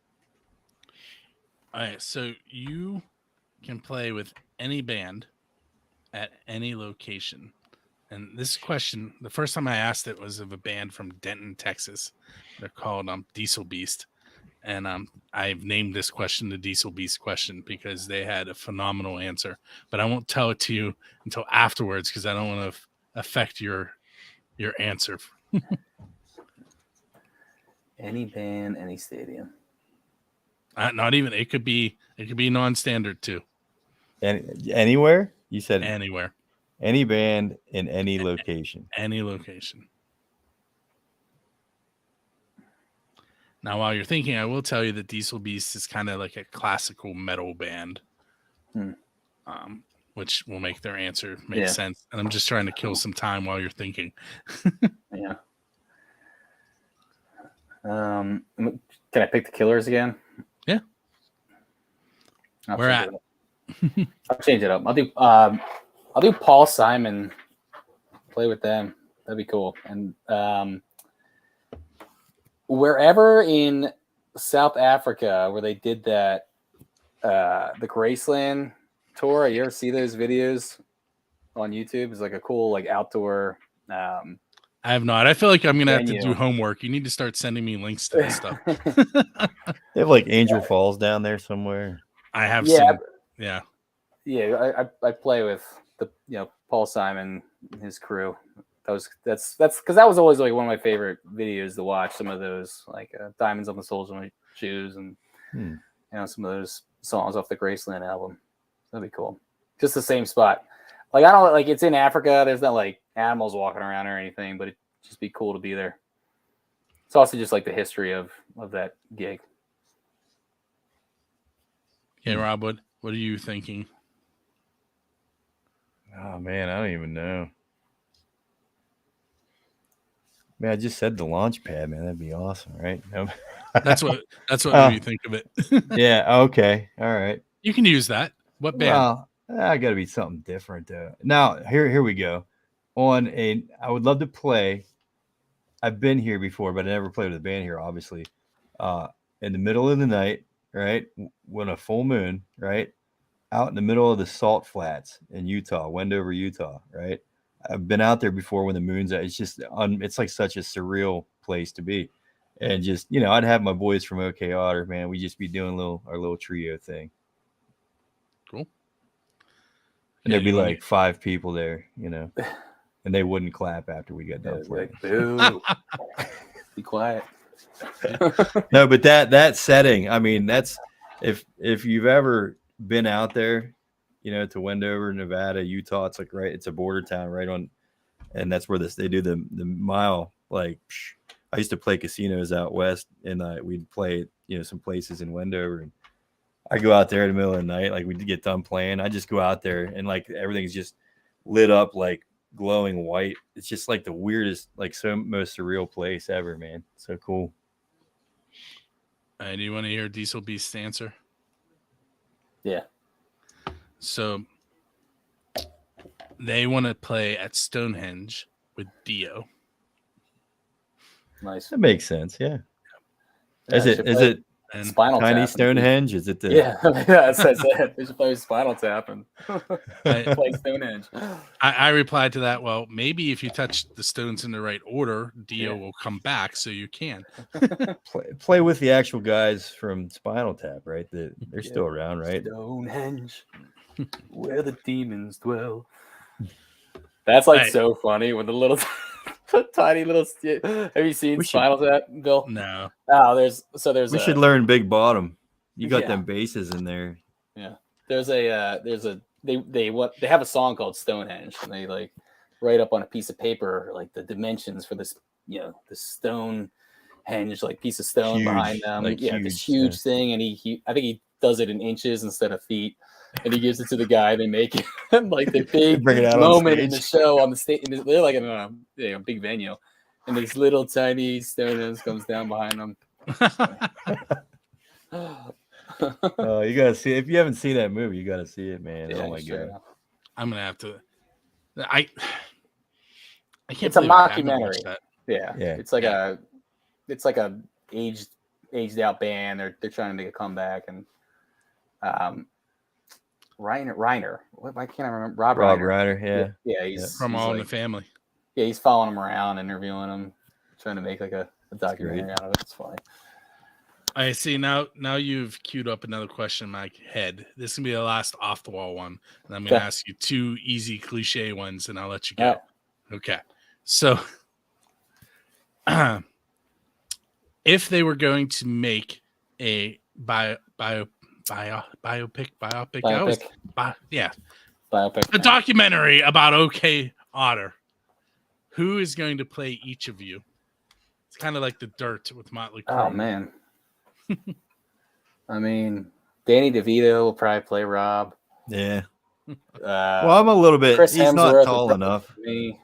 Speaker 1: All right, so you can play with any band at any location. And this question, the first time I asked it was of a band from Denton, Texas. They're called Diesel Beast. And I've named this question the Diesel Beast question because they had a phenomenal answer. But I won't tell it to you until afterwards because I don't want to affect your answer.
Speaker 2: Any band, any stadium.
Speaker 1: Not even. It could be non-standard too.
Speaker 3: Anywhere? You said
Speaker 1: anywhere.
Speaker 3: Any band in any location.
Speaker 1: Any location. Now, while you're thinking, I will tell you that Diesel Beast is kind of like a classical metal band, which will make their answer make sense. And I'm just trying to kill some time while you're thinking.
Speaker 2: Yeah. Can I pick the Killers again?
Speaker 1: Yeah.
Speaker 2: Where at? I'll change it up. I'll do Paul Simon. Play with them. That'd be cool. And wherever in South Africa where they did that, the Graceland tour. You ever see those videos on YouTube? It's like a cool like outdoor.
Speaker 1: I have not. I feel like I'm gonna have to do homework. You need to start sending me links to this stuff.
Speaker 3: They have like Angel Falls down there somewhere.
Speaker 1: I have seen. Yeah.
Speaker 2: Yeah, I play with the Paul Simon and his crew. That's because that was always like one of my favorite videos to watch. Some of those like Diamonds on the Soles of My Shoes and some of those songs off the Graceland album. That'd be cool. Just the same spot. Like I don't like it's in Africa. There's not like animals walking around or anything, but it'd just be cool to be there. It's also just like the history of that gig.
Speaker 1: Yeah, Rob, what are you thinking?
Speaker 3: Oh man, I don't even know. Man, I just said the launch pad, man. That'd be awesome, right?
Speaker 1: That's what made me think of it.
Speaker 3: Yeah, okay. All right.
Speaker 1: You can use that. What band?
Speaker 3: Well, I gotta be something different though. Now, here we go. I would love to play. I've been here before, but I never played with a band here, obviously. In the middle of the night, right? When a full moon, right? Out in the middle of the salt flats in Utah, Wendover, Utah, right? I've been out there before when the moon's out. It's just, it's like such a surreal place to be. And just, I'd have my boys from OK Otter, man. We'd just be doing our little trio thing.
Speaker 1: Cool.
Speaker 3: And there'd be like 5 people there, and they wouldn't clap after we got done playing.
Speaker 2: Like, boo. Be quiet.
Speaker 3: No, but that setting, I mean, that's if you've ever been out there, to Wendover, Nevada, Utah, it's like it's a border town right on, and that's where they do the mile. Like I used to play casinos out west, and we'd play some places in Wendover, and I go out there in the middle of the night, like we'd get done playing. I just go out there and like everything's just lit up like glowing white. It's just like the weirdest, like most surreal place ever, man. So cool.
Speaker 1: Do you want to hear Diesel Beast's answer?
Speaker 2: Yeah.
Speaker 1: So they want to play at Stonehenge with Dio.
Speaker 2: Nice.
Speaker 3: That makes sense. Yeah. Is it
Speaker 1: And
Speaker 2: Spinal
Speaker 3: Tiny
Speaker 2: Tap.
Speaker 3: Stonehenge? Is it the
Speaker 2: Yeah, that's what I said. They should play Spinal Tap and play Stonehenge.
Speaker 1: I replied to that. Well, maybe if you touch the stones in the right order, Dio will come back, so you can
Speaker 3: play with the actual guys from Spinal Tap, right? They're still around, right?
Speaker 2: Stonehenge, where the demons dwell. That's like so funny with the little tiny little. Have you seen Spinal Tap, Bill?
Speaker 1: No.
Speaker 2: Oh,
Speaker 3: We should learn Big Bottom. You got them basses in there.
Speaker 2: Yeah, they have a song called Stonehenge, and they like write up on a piece of paper like the dimensions for this, the stone henge, like piece of stone behind them. Like this huge thing, and he I think he does it in inches instead of feet, and he gives it to the guy. They make it like the big moment in the show on the stage. They're like in a big venue, and this little tiny Stonehenge comes down behind them.
Speaker 3: Oh, you gotta see it. If you haven't seen that movie, you gotta see it, man.
Speaker 2: Yeah,
Speaker 3: oh my god,
Speaker 1: I'm gonna have to. I can't.
Speaker 2: It's a mockumentary. Yeah, it's like a aged out band. They're trying to make a comeback, and Reiner. Why can't I remember? Rob
Speaker 3: Reiner.
Speaker 2: Yeah. He's
Speaker 1: from All in the Family.
Speaker 2: Yeah, he's following him around, interviewing him, trying to make like a documentary out of it. It's funny.
Speaker 1: I see. Now you've queued up another question in my head. This is gonna be the last off the wall one, and I'm gonna ask you 2 easy cliche ones, and I'll let you go. Oh. Okay. So, if they were going to make a biopic, a documentary about OK Otter, who is going to play each of you? It's kind of like The Dirt with Motley Crue.
Speaker 2: Oh man. I mean, Danny DeVito will probably play Rob.
Speaker 3: Yeah. Well, I'm a little bit. Chris he's Hemsworth not tall enough.
Speaker 2: Me.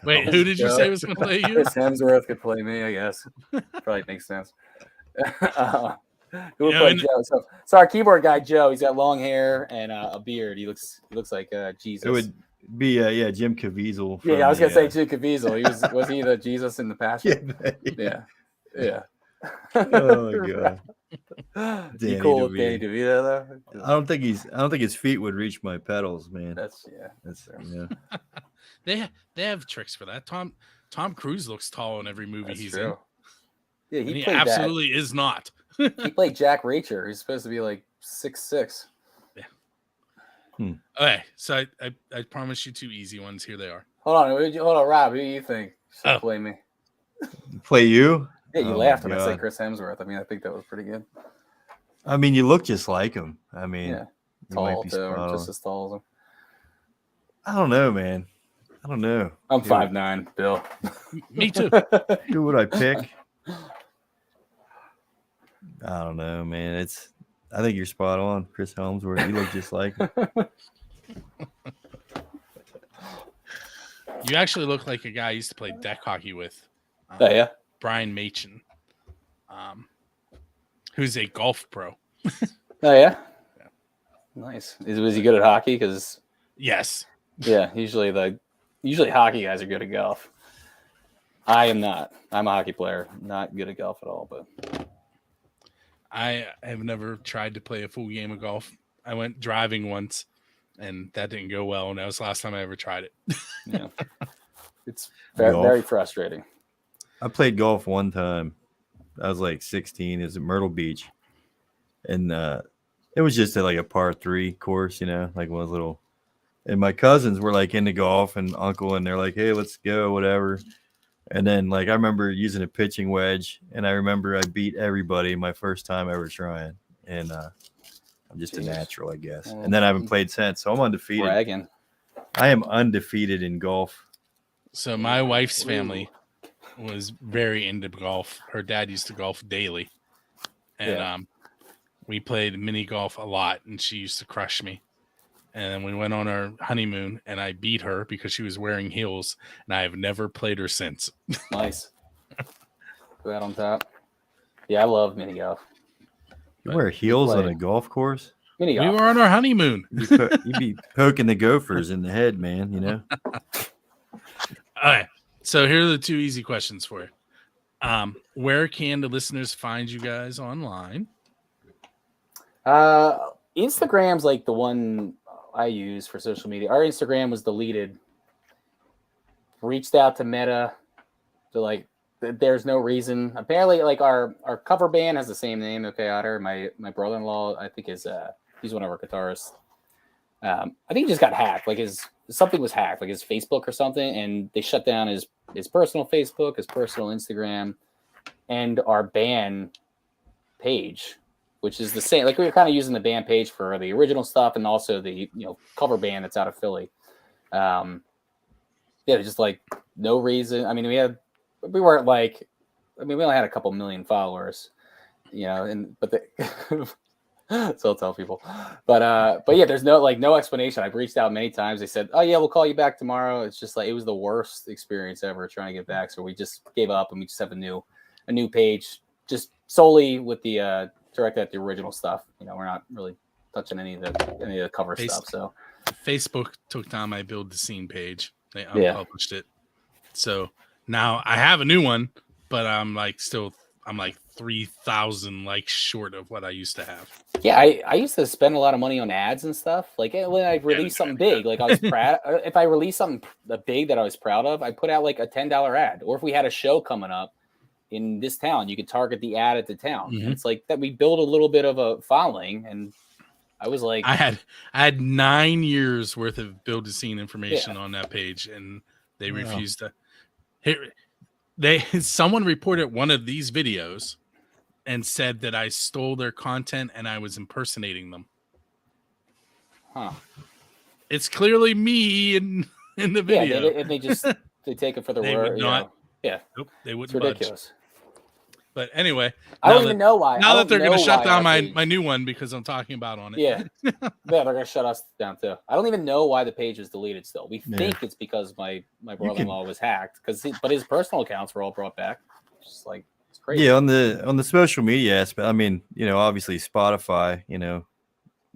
Speaker 1: Wait, who did you say was going to play you?
Speaker 2: Chris Hemsworth could play me, I guess. Probably makes sense. Who would play Joe? So our keyboard guy Joe, he's got long hair and a beard. He looks like Jesus.
Speaker 3: It would be Jim Caviezel.
Speaker 2: Yeah, I was gonna say Jim Caviezel. Was he the Jesus in the Passion? Yeah.
Speaker 3: Oh my god.
Speaker 2: You cool with Danny DeVito though?
Speaker 3: I don't think his feet would reach my pedals, man.
Speaker 2: That's
Speaker 1: They have tricks for that. Tom Cruise looks tall in every movie he's in.
Speaker 2: Yeah,
Speaker 1: he absolutely is not.
Speaker 2: He played Jack Reacher. He's supposed to be like 6'6".
Speaker 1: Yeah. Okay, so I promise you 2 easy ones. Here they are.
Speaker 2: Hold on, Rob. Who do you think should play me?
Speaker 3: Play you?
Speaker 2: Yeah, you laughed when I said Chris Hemsworth. I mean, I think that was pretty good.
Speaker 3: I mean, you look just like him. I mean,
Speaker 2: tall too, or just as tall as him.
Speaker 3: I don't know, man. I don't know.
Speaker 2: I'm 5'9", Bill.
Speaker 1: Me too.
Speaker 3: Who would I pick? I don't know, man. I think you're spot on, Chris Hemsworth. You look just like him.
Speaker 1: You actually look like a guy I used to play deck hockey with. Brian Machen, who's a golf pro.
Speaker 2: Oh yeah. Nice. Was he good at hockey? Because
Speaker 1: yes.
Speaker 2: Yeah, usually hockey guys are good at golf. I am not. I'm a hockey player, not good at golf at all. But
Speaker 1: I have never tried to play a full game of golf. I went driving once, and that didn't go well. And that was the last time I ever tried it.
Speaker 2: Yeah, it's very frustrating.
Speaker 3: I played golf one time. I was like 16. It was at Myrtle Beach, and it was just like a par 3 course, like one of those little. And my cousins were like into golf and uncle, and they're like, "Hey, let's go, whatever." And then like I remember using a pitching wedge, and I remember I beat everybody my first time ever trying, and I'm just a natural, I guess. And then I haven't played since, so I'm undefeated.
Speaker 2: Bragging.
Speaker 3: I am undefeated in golf.
Speaker 1: So my wife's family was very into golf. Her dad used to golf daily, and we played mini golf a lot, and she used to crush me. And then we went on our honeymoon, and I beat her because she was wearing heels, and I have never played her since.
Speaker 2: Nice. Put that on top. Yeah, I love mini golf.
Speaker 3: You wear heels on a golf course?
Speaker 2: Mini golf.
Speaker 1: We were on our honeymoon.
Speaker 3: You'd be poking the gophers in the head, man,
Speaker 1: All right. So here are the 2 easy questions for you. Where can the listeners find you guys online?
Speaker 2: Instagram's like the one I use for social media. Our Instagram was deleted. Reached out to Meta. So like, there's no reason. Apparently, like our cover band has the same name, OK Otter. My brother-in-law, I think, is he's one of our guitarists. I think he just got hacked. Like something was hacked, like his Facebook or something, and they shut down his personal Facebook, his personal Instagram, and our band page, which is the same. Like we were kind of using the band page for the original stuff and also the cover band that's out of Philly. Yeah, just like no reason. I mean, we weren't like, I mean, we only had a couple million followers, but so I'll tell people, but yeah, there's no explanation. I've reached out many times. They said, "Oh yeah, we'll call you back tomorrow." It's just like it was the worst experience ever trying to get back. So we just gave up and we just have a new page, just solely with the directed at the original stuff. We're not really touching any of the cover stuff. So
Speaker 1: Facebook took down my Build the Scene page. They unpublished it. So now I have a new one, but I'm like 3,000 likes short of what I used to have.
Speaker 2: Yeah, I used to spend a lot of money on ads and stuff. Like when I released something big, like I was proud. If I released something big that I was proud of, I put out like a $10 ad. Or if we had a show coming up in this town, you could target the ad at the town.
Speaker 1: Mm-hmm.
Speaker 2: And it's like that we build a little bit of a following. And I was like,
Speaker 1: I had 9 years worth of Build the Scene information on that page, and they refused to. Someone reported one of these videos and said that I stole their content and I was impersonating them.
Speaker 2: Huh.
Speaker 1: It's clearly me in the video.
Speaker 2: Yeah, they take it for the word.
Speaker 1: Not.
Speaker 2: Yeah.
Speaker 1: Nope, they wouldn't.
Speaker 2: It's ridiculous.
Speaker 1: Budge. But anyway,
Speaker 2: I don't even know why.
Speaker 1: Now that they're going to shut down my new one because I'm talking about on it.
Speaker 2: Yeah. They're going to shut us down too. I don't even know why the page was deleted still. We think it's because my brother-in-law was hacked, but his personal accounts were all brought back. Just like, it's crazy.
Speaker 3: Yeah, on the social media aspect, I mean, obviously Spotify,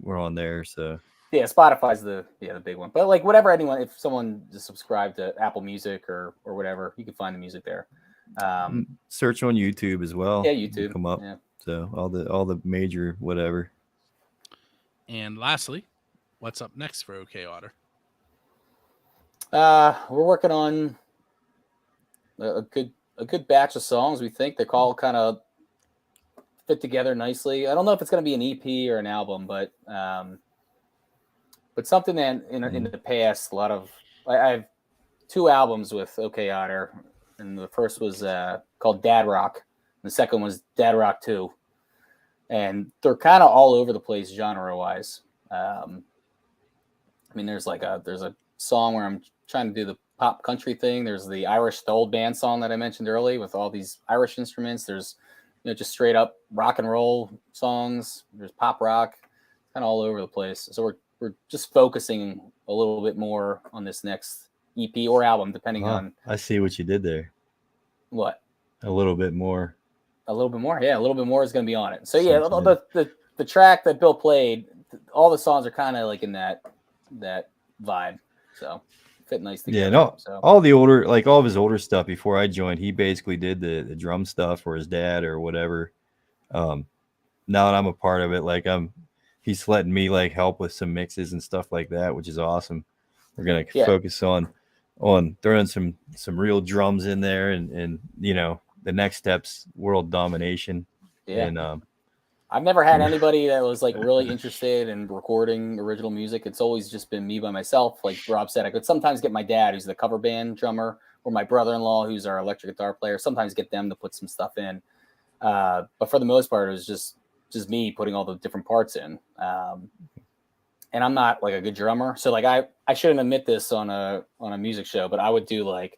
Speaker 3: we're on there, so.
Speaker 2: Yeah, Spotify's the big one. But like whatever if someone just subscribed to Apple Music or whatever, you can find the music there.
Speaker 3: Search on YouTube as well.
Speaker 2: Yeah, YouTube
Speaker 3: come up.
Speaker 2: Yeah.
Speaker 3: So all the major whatever.
Speaker 1: And lastly, what's up next for OK Otter?
Speaker 2: We're working on a good batch of songs. We think they're all kind of fit together nicely. I don't know if it's going to be an EP or an album, but something that in the past, a lot of I have 2 albums with OK Otter. And the first was called Dad Rock. And the second was Dad Rock 2. And they're kind of all over the place genre-wise. I mean, there's a song where I'm trying to do the pop country thing. There's the old band song that I mentioned earlier with all these Irish instruments. There's just straight up rock and roll songs. There's pop rock, kind of all over the place. So we're just focusing a little bit more on this next EP or album, depending on.
Speaker 3: I see what you did there.
Speaker 2: What?
Speaker 3: A little bit more.
Speaker 2: A little bit more, yeah. A little bit more is going to be on it. So yeah, the track that Bill played, all the songs are kind of like in that vibe. So fit nice together.
Speaker 3: Yeah, no.
Speaker 2: So.
Speaker 3: All of his older stuff before I joined, he basically did the drum stuff for his dad or whatever. Now that I'm a part of it, he's letting me help with some mixes and stuff like that, which is awesome. We're gonna focus on throwing some real drums in there, and the next step's world domination.
Speaker 2: Yeah.
Speaker 3: And
Speaker 2: I've never had anybody that was really interested in recording original music. It's always just been me by myself. Like Rob said, I could sometimes get my dad, who's the cover band drummer, or my brother-in-law, who's our electric guitar player. Sometimes get them to put some stuff in. But for the most part, it was just me putting all the different parts in. And I'm not a good drummer. So I shouldn't admit this on a music show, but I would do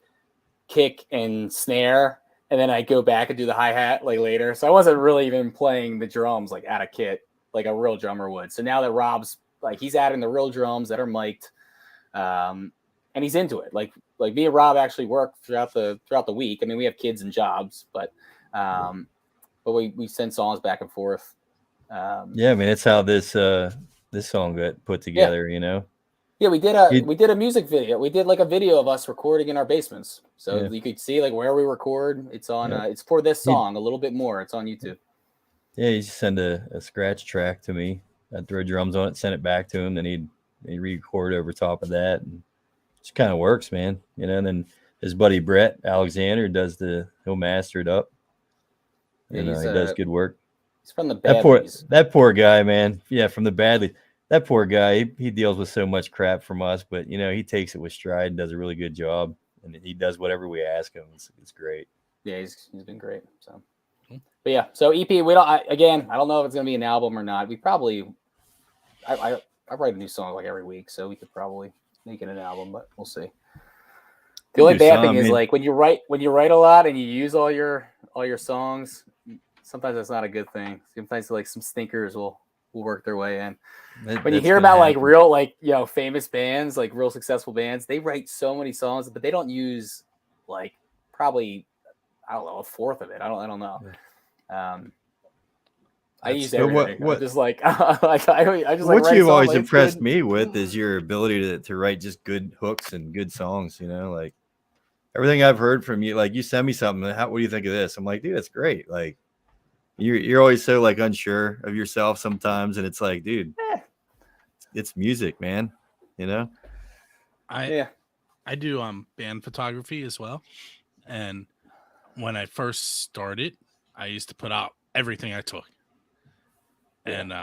Speaker 2: kick and snare, and then I go back and do the hi-hat later. So I wasn't really even playing the drums out of kit like a real drummer would. So now that Rob's he's adding the real drums that are mic'd, and he's into it. Like me and Rob actually work throughout the week. I mean, we have kids and jobs, but we send songs back and forth.
Speaker 3: Yeah, I mean, it's how this song got put together,
Speaker 2: Yeah, we did a music video. We did like a video of us recording in our basements, so
Speaker 3: Yeah.
Speaker 2: you could see like where we record. It's on.
Speaker 3: Yeah.
Speaker 2: It's for this song a little bit more. It's on YouTube.
Speaker 3: Yeah, he just send a scratch track to me. I'd throw drums on it, send it back to him, then he'd record over top of that, and it just kind of works, man. You know. And then his buddy Brett Alexander he'll master it up.
Speaker 2: Yeah,
Speaker 3: He does good work.
Speaker 2: He's from the Badleys.
Speaker 3: That poor guy, man. Yeah, from the Badleys. That poor guy. He deals with so much crap from us, but you know he takes it with stride and does a really good job, and he does whatever we ask him. It's great.
Speaker 2: Yeah, he's been great. So, but yeah, so EP. I don't know if it's gonna be an album or not. We probably, I write a new song like every week, so we could probably make it an album, but we'll see. The only bad thing is like when you write a lot and you use all your songs, sometimes that's not a good thing. Sometimes like some stinkers will work their way in. When you hear about like real famous bands, like real successful bands, they write so many songs, but they don't use like probably I don't know a fourth of it. I don't know. I use everything. What just like I just like
Speaker 3: what you've always impressed me with is your ability to write just good hooks and good songs. You know, like everything I've heard from you, like you send me something. What do you think of this? I'm like, dude, that's great. Like you're always so like unsure of yourself sometimes, and it's like, dude, it's music, man. You know.
Speaker 1: I do band photography as well, and when I first started, I used to put out everything I took. And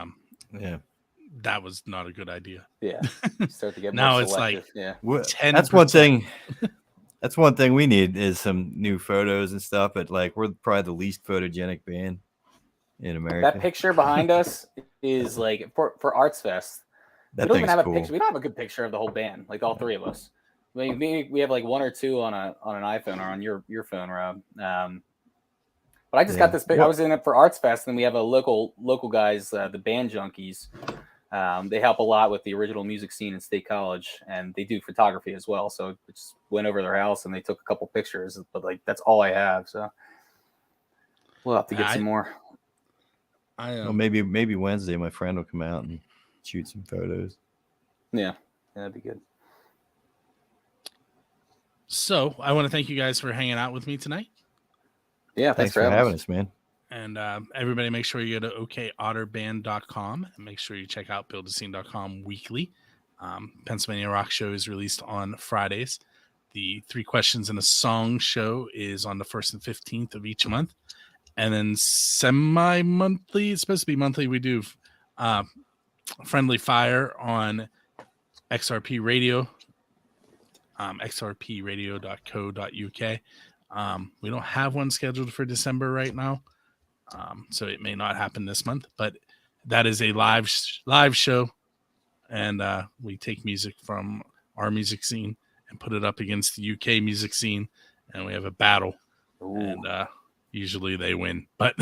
Speaker 1: that was not a good idea.
Speaker 2: Yeah, you start to get
Speaker 1: now
Speaker 2: more
Speaker 1: it's
Speaker 2: selective.
Speaker 1: like 10%.
Speaker 3: That's one thing. That's one thing we need is some new photos and stuff. But like we're probably the least photogenic band in America.
Speaker 2: That picture behind us is like for Arts Fest.
Speaker 3: That
Speaker 2: we don't even have
Speaker 3: cool.
Speaker 2: a picture. We don't have a good picture of the whole band, like all three of us. Maybe we have like one or two on an iPhone or on your phone, Rob. But I just got this picture. I was in it for Arts Fest, and we have a local guys, the Band Junkies. They help a lot with the original music scene in State College, and they do photography as well. So I just went over to their house and they took a couple pictures, but like that's all I have. So we'll have to get some more.
Speaker 3: Well, maybe Wednesday my friend will come out and shoot some photos.
Speaker 2: Yeah, that'd be good.
Speaker 1: So I want to thank you guys for hanging out with me tonight.
Speaker 2: Yeah, thanks for having us,
Speaker 3: man.
Speaker 1: And everybody make sure you go to okotterband.com and make sure you check out buildascene.com weekly. Pennsylvania Rock Show is released on Fridays. The 3 Questions and a Song show is on the 1st and 15th of each month. And then semi-monthly, it's supposed to be monthly, we do Friendly Fire on XRP Radio, xrpradio.co.uk. We don't have one scheduled for December right now, so it may not happen this month, but that is a live show, and we take music from our music scene and put it up against the UK music scene, and we have a battle. Ooh. And usually they win, but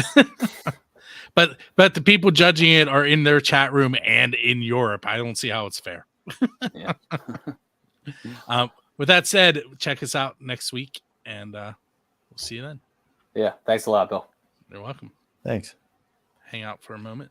Speaker 1: but the people judging it are in their chat room and in Europe. I don't see how it's fair.
Speaker 2: Yeah.
Speaker 1: With that said, check us out next week, and we'll see you then.
Speaker 2: Yeah. Thanks a lot, Bill.
Speaker 1: You're welcome.
Speaker 3: Thanks.
Speaker 1: Hang out for a moment.